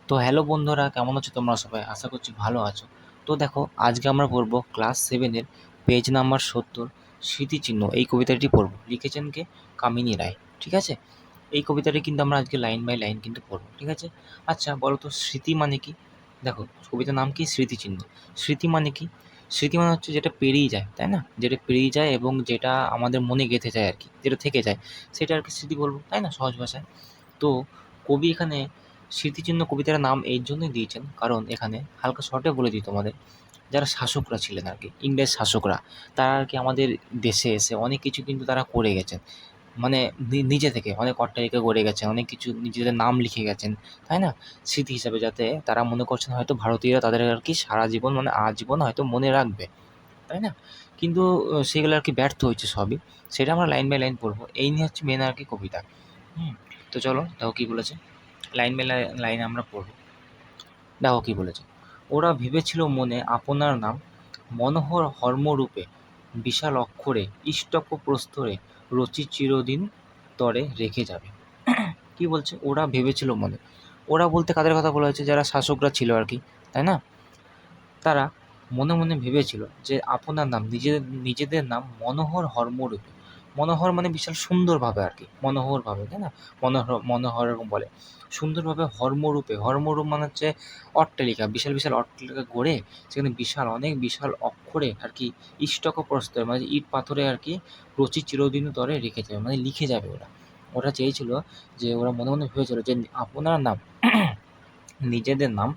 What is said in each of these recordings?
তো হ্যালো বন্ধুরা, কেমন আছো তোমরা সবাই? আশা করছি ভালো আছো। তো দেখো, আজকে আমরা পড়বো ক্লাস 7-এর পেজ নাম্বার 70 স্মৃতিচিহ্ন। এই কবিতাটি পড়বো, লিখেছেন কে? কামিনী রায়। ঠিক আছে, এই কবিতাটি কিন্তু আমরা আজকে লাইন বাই লাইন কিন্তু পড়বো। ঠিক আছে, আচ্ছা বলো তো স্মৃতি মানে কি? দেখো, কবিতার নাম কি? স্মৃতিচিহ্ন। স্মৃতি মানে কি? স্মৃতি মানে হচ্ছে যেটা পেরিয়ে যায়, তাই না? যেটা পেরিয়ে যায় এবং যেটা আমাদের মনে গেঁথে যায় আর কি, যেটা থেকে যায়, সেটা আর কি স্মৃতি বলবো, তাই না, সহজ ভাষায়। তো কবি এখানে স্মৃতিচিহ্ন কবিতার নাম এই জন্যই দিয়েছেন, কারণ এখানে হালকা শর্টে বলে দিই তোমাদের, যারা শাসকরা ছিলেন আর কি, ইংরেজ শাসকরা, তারা আর কি আমাদের দেশে এসে অনেক কিছু কিন্তু তারা করে গেছেন। মানে নিজে থেকে অনেক অট্টালিকা গড়ে গেছেন, অনেক কিছু নিজেদের নাম লিখে গেছেন, তাই না? স্মৃতি হিসাবে, যাতে তারা মনে করছেন হয়তো ভারতীয়রা তাদের আর কি সারা জীবন মানে আজীবন হয়তো মনে রাখবে, তাই না? কিন্তু সেগুলো আর কি ব্যর্থ হয়েছে সবই। সেটা আমরা লাইন বাই লাইন পড়বো। এই নিয়ে হচ্ছে মেন আর কি কবিতা। হুম। তো চলো দেখো কী বলেছে, লাইন বাই লাইন আমরা পড়ব। দেখো কী বলেছে। ওরা ভেবেছিল মনে আপনার নাম, মনোহর হর্মরূপে বিশাল অক্ষরে ইষ্টক প্রস্তরে রচি চিরদিন তরে রেখে যাবে। কি বলছে? ওরা ভেবেছিল মনে। ওরা বলতে কাদের কথা বলা হয়েছে? যারা শাসকরা ছিল আর কি, তাই না? তারা মনে মনে ভেবেছিল যে আপনার নাম, নিজেদের নিজেদের নাম মনোহর হর্মরূপে। মনোহর মানে বিশাল সুন্দরভাবে আর কি, মনোহরভাবে, তাই না? মনোহর মনোহর এরকম বলে সুন্দরভাবে। হর্মরূপে, হর্মরূপ মানে হচ্ছে অট্টালিকা, বিশাল বিশাল অট্টালিকা গড়ে সেখানে বিশাল অনেক বিশাল অক্ষরে আর কি ইষ্টক প্রস্তর মানে ইট পাথরে আর কি রচি চিরদিন তরে রেখে যাবে, মানে লিখে যাবে ওরা। ওরা চেয়েছিল যে, ওরা মনে মনে ভেবেছিল যে আপনার নাম, নিজেদের নাম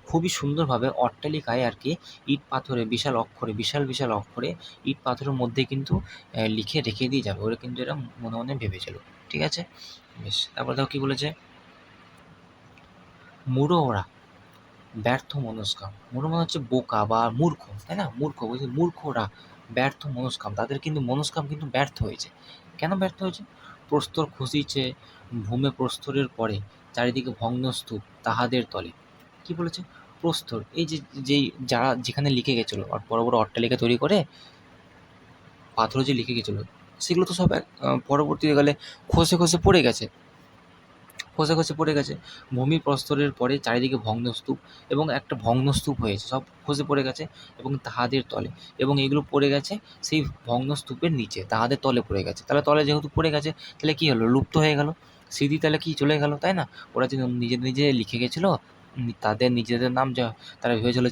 খুবই সুন্দরভাবে অট্টালিকায় আর কি ইট পাথরে বিশাল অক্ষরে, বিশাল বিশাল অক্ষরে ইট পাথরের মধ্যে কিন্তু লিখে রেখে দিয়ে যাবে। ওরা কিন্তু এরা মনে মনে ভেবেছিল। ঠিক আছে, বেশ। তারপর দেখো কী বলেছে। মূঢ় ওরা, ব্যর্থ মনস্কাম। মূঢ় মানে হচ্ছে বোকা বা মূর্খ, তাই না? মূর্খ বলছে, মূর্খ ওরা, ব্যর্থ মনস্কাম। তাদের কিন্তু মনস্কাম কিন্তু ব্যর্থ হয়েছে। কেন ব্যর্থ হয়েছে? প্রস্তর খসিছে ভূমে প্রস্তরের পরে, চারিদিকে ভগ্নস্তূপ তাহাদের তলে। কি বলেছে? প্রস্তর, এই যে যেই যারা যেখানে লিখে গেছিলো, আর বড় বড় অট্টালিকা তৈরি করে পাথরে যে লিখে গেছিলো, সেগুলো তো সব পরবর্তীকালে খসে খসে পড়ে গেছে, খসে খসে পড়ে গেছে। ভূমি প্রস্তরের পরে চারিদিকে ভগ্নস্তূপ, এবং একটা ভগ্নস্তূপ হয়েছে, সব খসে পড়ে গেছে এবং তাহাদের তলে, এবং এগুলো পড়ে গেছে সেই ভগ্নস্তূপের নিচে, তাহাদের তলে পড়ে গেছে। তাহলে তলে যেহেতু পড়ে গেছে, তাহলে কী হলো? লুপ্ত হয়ে গেল স্মৃতি, তাহলে কি চলে গেল, তাই না? ওরা যে নিজে নিজে লিখে গেছিলো তাদের নিজেদের নাম, যা তারা ভেবেছিল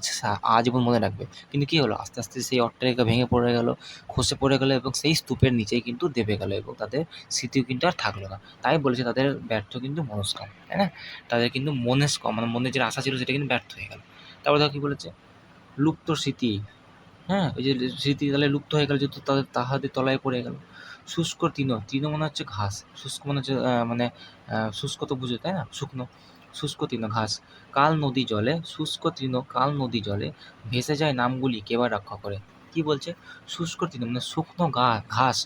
আজীবন মনে রাখবে, কিন্তু কী হলো? আস্তে আস্তে সেই অট্টালিকা ভেঙে পড়ে গেল, খসে পড়ে গেল, এবং সেই স্তূপের নিচেই কিন্তু দেবে গেল, এবং তাদের স্মৃতিও কিন্তু আর থাকলো না। তাই বলেছে তাদের ব্যর্থ কিন্তু মনস্কাম, তাই না? তাদের কিন্তু মনস্কাম মানে মনের যে আশা ছিল সেটা কিন্তু ব্যর্থ হয়ে গেল। তারপর দেখো কী বলেছে। লুপ্ত স্মৃতি, হ্যাঁ, ওই যে স্মৃতি তাহলে লুপ্ত হয়ে গেল, যেহেতু তাদের তাহাদের তলায় পড়ে গেল। শুষ্ক তৃণ, তৃণ মানে হচ্ছে ঘাস, শুষ্ক মানে হচ্ছে মানে শুষ্ক তো বুঝো, তাই না? শুকনো, শুষ্ক তৃণ ঘাস। কাল নদী জলে, শুষ্ক তৃণ কাল নদী জলে ভেসে যায় নামগুলি কে বা রক্ষা করে। কি বলছে? শুষ্ক তৃণ মানে শুকনো ঘাস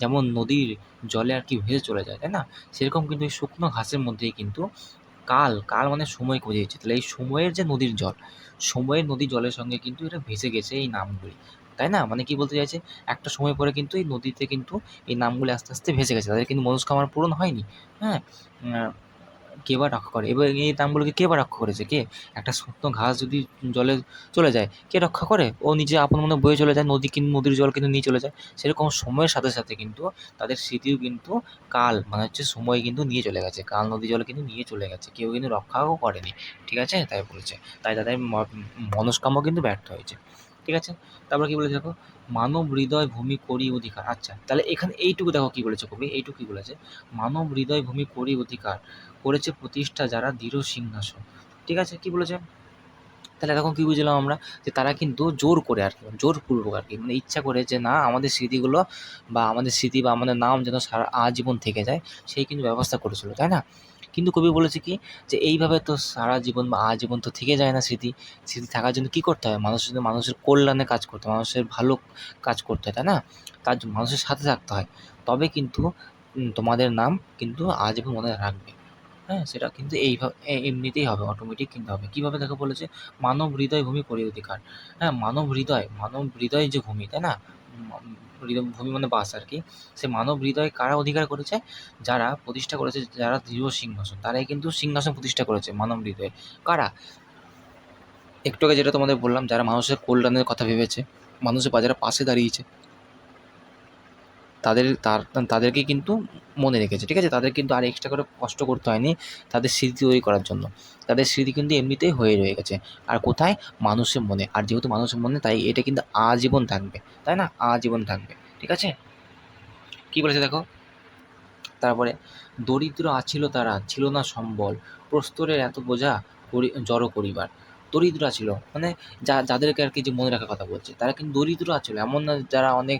যেমন নদীর জলে আর কি ভেসে চলে যায়, তাই না? সেরকম কিন্তু এই শুকনো ঘাসের মধ্যেই কিন্তু কাল, কাল মানে সময়কে বোঝাচ্ছে। তাহলে এই সময়ের যে নদীর জল, সময়ের নদী জলের সঙ্গে কিন্তু এটা ভেসে গেছে এই নামগুলি, তাই না? মানে কি বলতে চাইছে? একটা সময় পরে কিন্তু এই নদীতে কিন্তু এই নামগুলি আস্তে আস্তে ভেসে গেছে, তাদের কিন্তু মনস্কামনা পূরণ হয়নি। হ্যাঁ, কে বা রক্ষা করে? এবার এই নামগুলোকে কে বা রক্ষা করেছে? কে? একটা শুকনো ঘাস যদি জলে চলে যায়, কে রক্ষা করে? ও নিজে আপন মনে বয়ে চলে যায়, নদীর জল কিন্তু নিয়ে চলে যায়। সেরকম সময়ের সাথে সাথে কিন্তু তাদের স্মৃতিও কিন্তু কাল মানে হচ্ছে সময় কিন্তু নিয়ে চলে গেছে, কাল নদী জল কিন্তু নিয়ে চলে গেছে, কেউ কিন্তু রক্ষাও করেনি। ঠিক আছে, তাই বলেছে। তাই তাদের মনস্কামও কিন্তু ব্যর্থ হয়েছে। ঠিক আছে, তারপর কি বলেছে দেখো। মানব হৃদয় ভূমি করি অধিকার। আচ্ছা, তাহলে এখানে এইটুকু দেখো কি বলেছে কবি, এইটুকু কি বলেছে। মানব হৃদয় ভূমি করি অধিকার, করেছে প্রতিষ্ঠা যারা দৃঢ় সিংহাসন। ঠিক আছে, কি বলেছে? তাহলে এখন কী বুঝলাম আমরা? যে তারা কিন্তু জোর করে আর কি, জোরপূর্বক আর কি, মানে ইচ্ছা করে যে না, আমাদের স্মৃতিগুলো বা আমাদের স্মৃতি বা আমাদের নাম যেন সারা আজীবন থেকে যায়, সেই কিন্তু ব্যবস্থা করেছিল, তাই না? কিন্তু কবি বলেছে কি, যে এইভাবে তো সারা জীবন বা আজীবন তো থেকে যায় না স্মৃতি। স্মৃতি থাকার জন্য কী করতে হয়? মানুষের জন্য, মানুষের কল্যাণে কাজ করতে হয়, মানুষের ভালো কাজ করতে হয়, তাই না? তার জন্য মানুষের সাথে থাকতে হয়। তবে কিন্তু তোমাদের নাম কিন্তু আজীবন মনে রাখবে। হ্যাঁ, সেটা কিন্তু এমনিতেই হবে, অটোমেটিক কিন্তু হবে। কীভাবে দেখো বলেছে। মানব হৃদয় ভূমি করি অধিকার। হ্যাঁ, মানব হৃদয় যে ভূমি, তাই না? ভূমি মানে বাস আর কি, সে মানব হৃদয় কারা অধিকার করেছে? যারা প্রতিষ্ঠা করেছে, যারা দৃঢ় সিংহাসন, তারাই কিন্তু সিংহাসন প্রতিষ্ঠা করেছে মানব হৃদয়ে। কারা? একটু আগে যেটা তোমাদের বললাম, যারা মানুষের কল্যাণের কথা ভেবেছে, মানুষের যারা পাশে দাঁড়িয়েছে, তাদেরকে কিন্তু মনে রেখেছে, ঠিক আছে? তাদের কিন্তু আর এক্সট্রা করে কষ্ট করতে হয়নি তাদের স্মৃতি তৈরি করার জন্য। তাদের স্মৃতি কিন্তু এমনিতেই হয়ে রয়ে গেছে। আর কোথায়? মানুষের মনে। আর যেহেতু মানুষের মনে, তাই এটা কিন্তু আজীবন থাকবে, তাই না? আজীবন থাকবে, ঠিক আছে? কী বলেছে দেখো তারপরে, দরিদ্র আছিল তারা, ছিল না সম্বল, প্রস্তরের এত বোঝা জড়ো করিবার। দরিদ্র ছিল মানে যাদেরকে আর কি যে মনে রাখার কথা বলছে, তারা কিন্তু দরিদ্র ছিল, এমন না যারা অনেক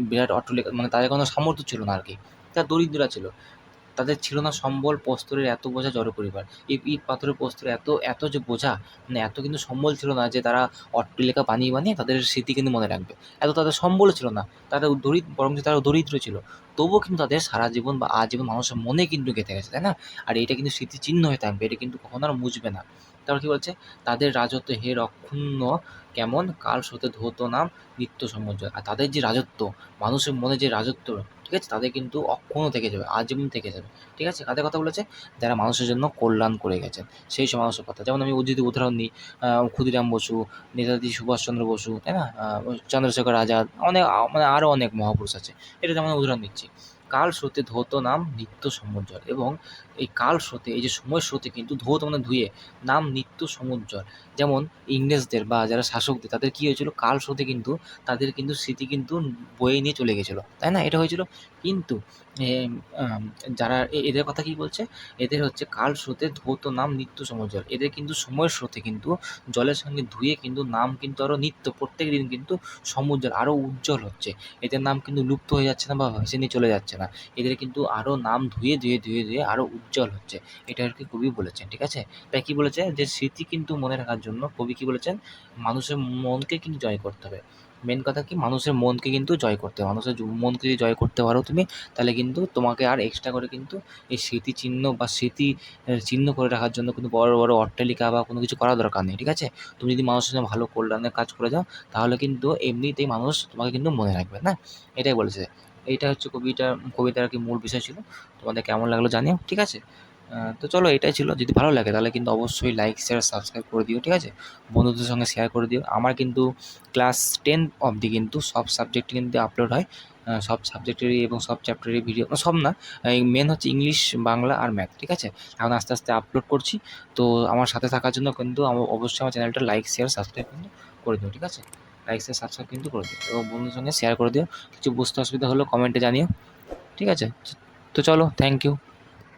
বিরাট অট্টালিকা, মানে তাদের কোনো সামর্থ্য ছিল না আর কি, তারা দরিদ্র ছিল। তাদের ছিল না সম্বল, প্রস্তরের এত বোঝা জড়ো করিবার। এই ইট পাথরের প্রস্তরের এত এত যে বোঝা, মানে এত কিন্তু সম্বল ছিল না যে তারা অট্টালিকা বানিয়ে বানিয়ে তাদের স্মৃতি কিন্তু মনে রাখবে। এত তাদের সম্বল ছিল না, তারা বরং যে তারা দরিদ্র ছিল, তবুও কিন্তু তাদের সারা জীবন বা আজীবন মানুষের মনে কিন্তু গেঁথে গেছে, তাই না? আর এটা কিন্তু স্মৃতিচিহ্ন হয়ে থাকবে, এটা কিন্তু কখনো আর মুছবে না। তারপর কি বলছে? তাদের রাজত্ব হে রক্ষুণ্ণ কেমন, কাল স্রোতে ধৌত নাম নিত্য সমুজ্জ্বল। আর তাদের যে রাজত্ব, মানুষের মনে যে রাজত্ব, ঠিক আছে, তাদের কিন্তু অক্ষুণ্ণ থেকে যাবে, আজীবন থেকে যাবে, ঠিক আছে? কাদের কথা বলেছে? যারা মানুষের জন্য কল্যাণ করে গেছেন, সেই সব মানুষের কথা। যেমন আমি যদি উদাহরণ দিই, ক্ষুদিরাম বসু, নেতাজি সুভাষচন্দ্র বসু, তাই না? চন্দ্রশেখর আজাদ, অনেক মানে আরও অনেক মহাপুরুষ আছে। এটা যেমন উদাহরণ দিচ্ছি। কাল স্রোতে ধৌত নাম নিত্য সমুজ্জ্বল। এবং এই কাল স্রোতে, এই যে সময় স্রোতে কিন্তু ধৌত মানে ধুয়ে, নাম নিত্য সমুজ্জ্বল। যেমন ইংরেজদের বা যারা শাসকদের, তাদের কী হয়েছিল? কাল স্রোতে কিন্তু তাদের কিন্তু স্মৃতি কিন্তু বয়ে নিয়ে চলে গেছিলো, তাই না? এটা হয়েছিল। কিন্তু এম যারা এদের কথা কী বলছে? এদের হচ্ছে কাল স্রোতে ধৌত নাম নিত্য সমুজ্জ্বল। এদের কিন্তু সময়ের স্রোতে কিন্তু জলের সঙ্গে ধুয়ে কিন্তু নাম কিন্তু আরও নিত্য প্রত্যেকদিন কিন্তু সমুজ্জ্বল, আরও উজ্জ্বল হচ্ছে। এদের নাম কিন্তু লুপ্ত হয়ে যাচ্ছে না বা ভেসে নিয়ে চলে যাচ্ছে না। এদের কিন্তু আরও নাম ধুয়ে আরও উজ্জ্বল হচ্ছে। এটা আর কি কবি বলেছেন, ঠিক আছে? তাই কী বলেছে? যে স্মৃতি কিন্তু মনে রাখার জন্য কবি কী বলেছেন? মানুষের মনকে কিন্তু জয় করতে হবে। মেন কথা কি? মানুষের মনকে কিন্তু জয় করতে হবে। মানুষের মনকে যদি জয় করতে পারো তুমি, তাহলে কিন্তু তোমাকে আর এক্সট্রা করে কিন্তু এই স্মৃতিচিহ্ন বা স্মৃতি চিহ্ন করে রাখার জন্য কিন্তু বড় বড় অট্টালিকা বা কোনো কিছু করার দরকার নেই, ঠিক আছে? তুমি যদি মানুষের জন্য ভালো কল্যাণের কাজ করে যাও, তাহলে কিন্তু এমনিতেই মানুষ তোমাকে কিন্তু মনে রাখবে, না? এটাই বলেছে। এইটা হচ্ছে কবিতার আর কি মূল বিষয় ছিল। তোমাদের কেমন লাগলো জানিও, ঠিক আছে? তো চলো, এটাই ছিল। যদি ভালো লাগে তাহলে কিন্তু অবশ্যই লাইক, শেয়ার, সাবস্ক্রাইব করে দিও, ঠিক আছে? বন্ধুদের সঙ্গে শেয়ার করে দিও। আমার কিন্তু ক্লাস 10 অবধি কিন্তু সব সাবজেক্টে কিন্তু আপলোড হয়। সব সাবজেক্টেরই এবং সব চ্যাপ্টারেরই ভিডিও, সব না, এই মেন হচ্ছে ইংলিশ, বাংলা আর ম্যাথ, ঠিক আছে? এখন আস্তে আস্তে আপলোড করছি। তো আমার সাথে থাকার জন্য কিন্তু অবশ্যই আমার চ্যানেলটা লাইক, শেয়ার, সাবস্ক্রাইব কিন্তু করে দিও, ঠিক আছে? লাইক, শেয়ার, সাবস্ক্রাইব কিন্তু করে দিও এবং বন্ধুদের সঙ্গে শেয়ার করে দিও। কিছু বুঝতে অসুবিধা হলেও কমেন্টে জানিও, ঠিক আছে? তো চলো, থ্যাংক ইউ।